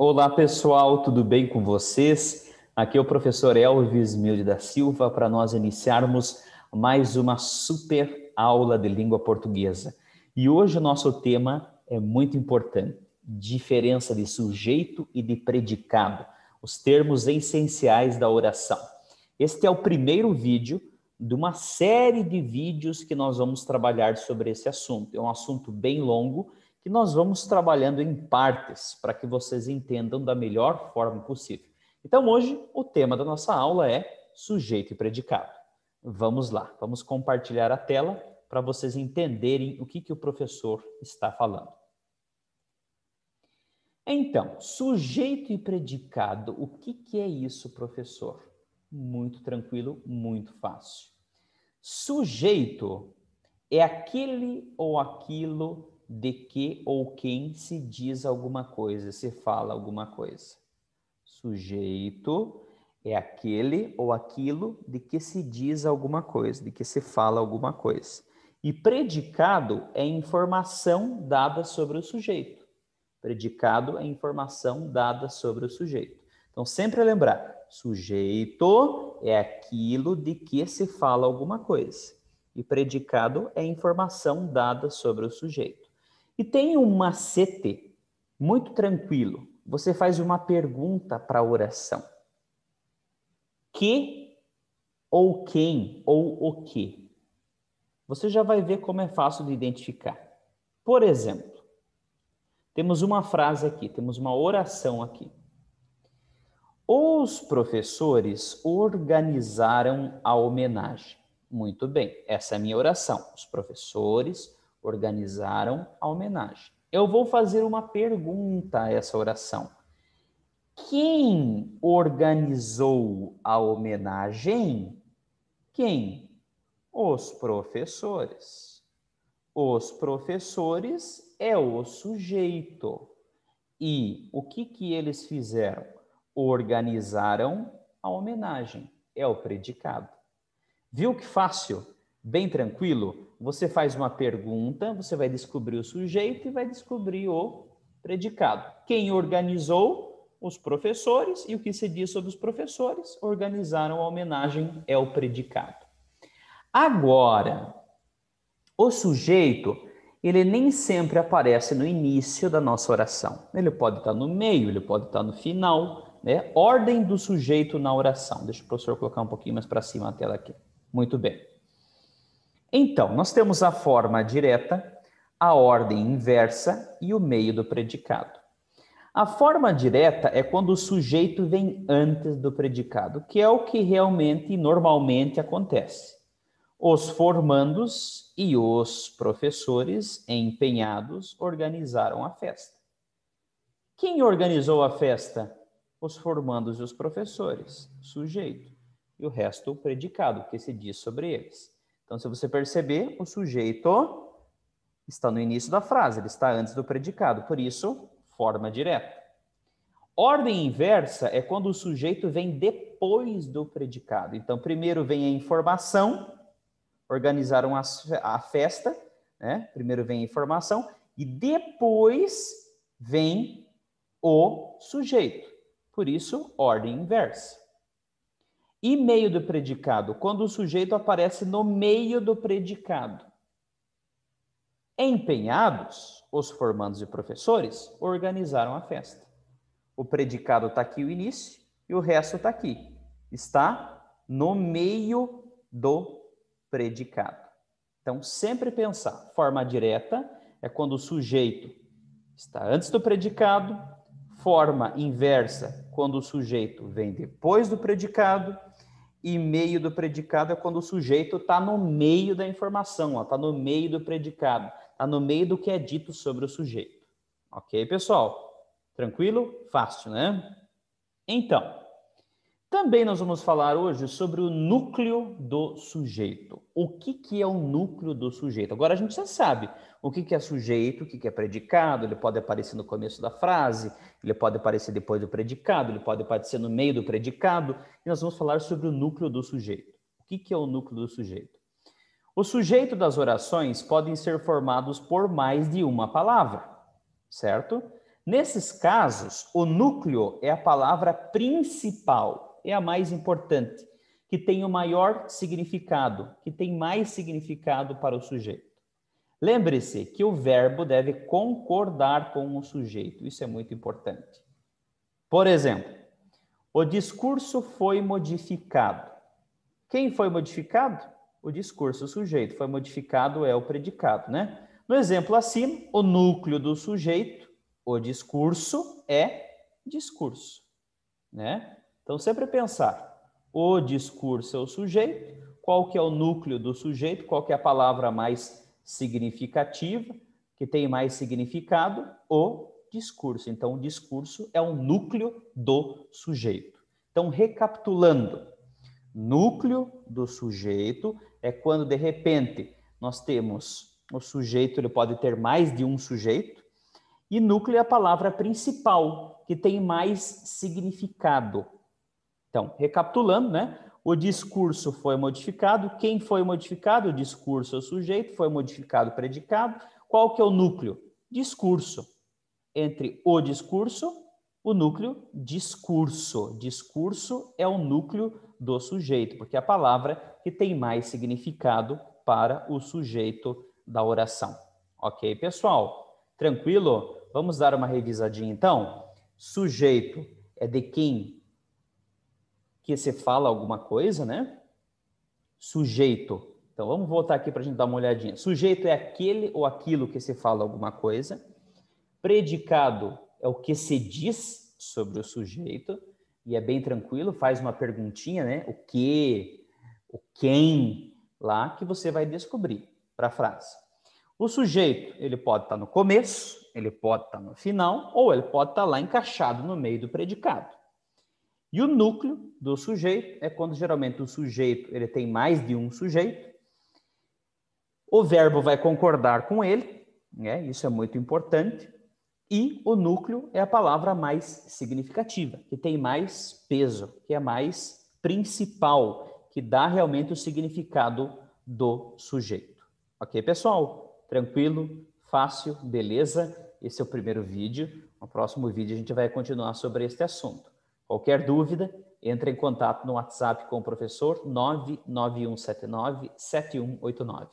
Olá pessoal, tudo bem com vocês? Aqui é o professor Elvis Milde da Silva para nós iniciarmos mais uma super aula de língua portuguesa. E hoje o nosso tema é muito importante, diferença de sujeito e de predicado, os termos essenciais da oração. Este é o primeiro vídeo de uma série de vídeos que nós vamos trabalhar sobre esse assunto. É um assunto bem longo, que nós vamos trabalhando em partes para que vocês entendam da melhor forma possível. Então, hoje, o tema da nossa aula é sujeito e predicado. Vamos lá, vamos compartilhar a tela para vocês entenderem o que o professor está falando. Então, sujeito e predicado, o que é isso, professor? Muito tranquilo, muito fácil. Sujeito é aquele ou aquilo de que ou quem se diz alguma coisa, se fala alguma coisa. Sujeito é aquele ou aquilo de que se diz alguma coisa, de que se fala alguma coisa. E predicado é informação dada sobre o sujeito. Predicado é informação dada sobre o sujeito. Então, sempre lembrar, sujeito é aquilo de que se fala alguma coisa. E predicado é informação dada sobre o sujeito. E tem um macete muito tranquilo. Você faz uma pergunta para a oração. Que ou quem ou o que? Você já vai ver como é fácil de identificar. Por exemplo, temos uma frase aqui, temos uma oração aqui. Os professores organizaram a homenagem. Muito bem, essa é a minha oração. Os professores organizaram a homenagem. Eu vou fazer uma pergunta a essa oração. Quem organizou a homenagem? Quem? Os professores. Os professores é o sujeito. E o que eles fizeram? Organizaram a homenagem. É o predicado. Viu que fácil? Bem tranquilo? Você faz uma pergunta, você vai descobrir o sujeito e vai descobrir o predicado. Quem organizou? Os professores. E o que se diz sobre os professores? Organizaram a homenagem. É o predicado. Agora, o sujeito, ele nem sempre aparece no início da nossa oração. Ele pode estar no meio, ele pode estar no final, né? Ordem do sujeito na oração. Deixa o professor colocar um pouquinho mais para cima a tela aqui. Muito bem. Então, nós temos a forma direta, a ordem inversa e o meio do predicado. A forma direta é quando o sujeito vem antes do predicado, que é o que realmente, normalmente acontece. Os formandos e os professores empenhados organizaram a festa. Quem organizou a festa? Os formandos e os professores, sujeito. E o resto, o predicado, que se diz sobre eles. Então, se você perceber, o sujeito está no início da frase, ele está antes do predicado, por isso, forma direta. Ordem inversa é quando o sujeito vem depois do predicado. Então, primeiro vem a informação, organizaram a festa, né? Primeiro vem a informação e depois vem o sujeito. Por isso, ordem inversa. E meio do predicado, quando o sujeito aparece no meio do predicado. Empenhados, os formandos e professores organizaram a festa. O predicado está aqui, o início, e o resto está aqui. Está no meio do predicado. Então, sempre pensar. Forma direta é quando o sujeito está antes do predicado. Forma inversa, quando o sujeito vem depois do predicado. E meio do predicado é quando o sujeito está no meio da informação, está no meio do predicado, está no meio do que é dito sobre o sujeito. Ok, pessoal? Tranquilo? Fácil, né? Então, também nós vamos falar hoje sobre o núcleo do sujeito. O que é o núcleo do sujeito? Agora a gente já sabe o que é sujeito, o que é predicado, ele pode aparecer no começo da frase, ele pode aparecer depois do predicado, ele pode aparecer no meio do predicado, e nós vamos falar sobre o núcleo do sujeito. O que é o núcleo do sujeito? O sujeito das orações podem ser formados por mais de uma palavra, certo? Nesses casos, o núcleo é a palavra principal, é a mais importante, que tem o maior significado, que tem mais significado para o sujeito. Lembre-se que o verbo deve concordar com o sujeito, isso é muito importante. Por exemplo, o discurso foi modificado. Quem foi modificado? O discurso, o sujeito. Foi modificado é o predicado, né? No exemplo acima, o núcleo do sujeito, o discurso, é discurso, né? Então, sempre pensar, o discurso é o sujeito, qual que é o núcleo do sujeito, qual que é a palavra mais significativa, que tem mais significado, o discurso. Então, o discurso é o núcleo do sujeito. Então, recapitulando, núcleo do sujeito é quando, de repente, nós temos o sujeito, ele pode ter mais de um sujeito, e núcleo é a palavra principal, que tem mais significado. Então, recapitulando, né? O discurso foi modificado. Quem foi modificado? O discurso é o sujeito, foi modificado o predicado. Qual que é o núcleo? Discurso. Entre o discurso, o núcleo, discurso. Discurso é o núcleo do sujeito, porque é a palavra que tem mais significado para o sujeito da oração. Ok, pessoal? Tranquilo? Vamos dar uma revisadinha, então? Sujeito é de quem que se fala alguma coisa, né? Sujeito. Então, vamos voltar aqui para a gente dar uma olhadinha. Sujeito é aquele ou aquilo que se fala alguma coisa. Predicado é o que se diz sobre o sujeito. E é bem tranquilo, faz uma perguntinha, né? O que, o quem, lá que você vai descobrir para a frase. O sujeito, ele pode estar no começo, ele pode estar no final, ou ele pode estar lá encaixado no meio do predicado. E o núcleo do sujeito é quando geralmente o sujeito ele tem mais de um sujeito. O verbo vai concordar com ele, né? Isso é muito importante. E o núcleo é a palavra mais significativa, que tem mais peso, que é mais principal, que dá realmente o significado do sujeito. Ok, pessoal? Tranquilo? Fácil? Beleza? Esse é o primeiro vídeo. No próximo vídeo a gente vai continuar sobre este assunto. Qualquer dúvida, entre em contato no WhatsApp com o professor 99179-7189.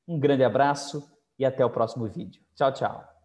Um grande abraço e até o próximo vídeo. Tchau, tchau.